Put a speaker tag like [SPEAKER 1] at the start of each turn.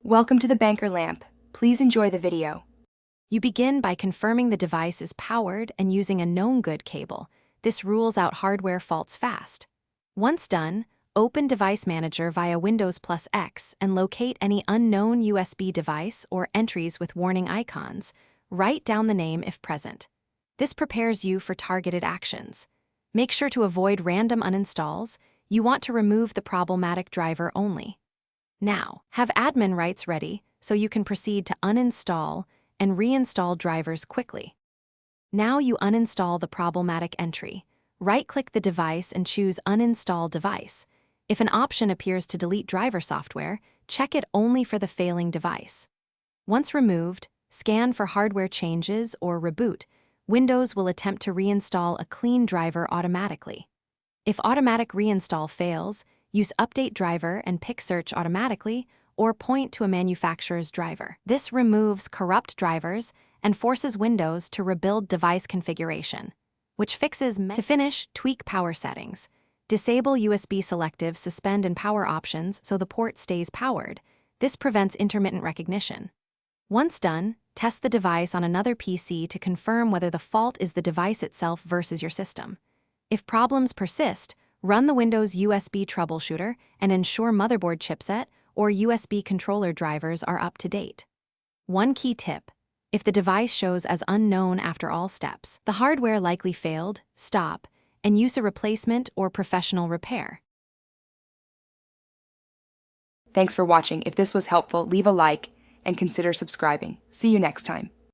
[SPEAKER 1] Welcome to the Banker Lamp. Please enjoy the video.
[SPEAKER 2] You begin by confirming the device is powered and using a known good cable. This rules out hardware faults fast. Once done, open Device Manager via Windows + X and locate any unknown USB device or entries with warning icons. Write down the name if present. This prepares you for targeted actions. Make sure to avoid random uninstalls. You want to remove the problematic driver only. Now, have admin rights ready so you can proceed to uninstall and reinstall drivers quickly. Now you uninstall the problematic entry. Right-click the device and choose Uninstall Device. If an option appears to delete driver software, check it only for the failing device. Once removed, scan for hardware changes or reboot. Windows will attempt to reinstall a clean driver automatically. If automatic reinstall fails, use Update Driver and pick Search automatically or point to a manufacturer's driver. This removes corrupt drivers and forces Windows to rebuild device configuration, which fixes To finish, tweak power settings. Disable USB selective suspend and power options so the port stays powered. This prevents intermittent recognition. Once done, test the device on another PC to confirm whether the fault is the device itself versus your system. If problems persist, run the Windows USB troubleshooter and ensure motherboard chipset or USB controller drivers are up to date. One key tip: if the device shows as unknown after all steps, the hardware likely failed. Stop and use a replacement or professional repair.
[SPEAKER 1] Thanks for watching. If this was helpful, leave a like and consider subscribing. See you next time.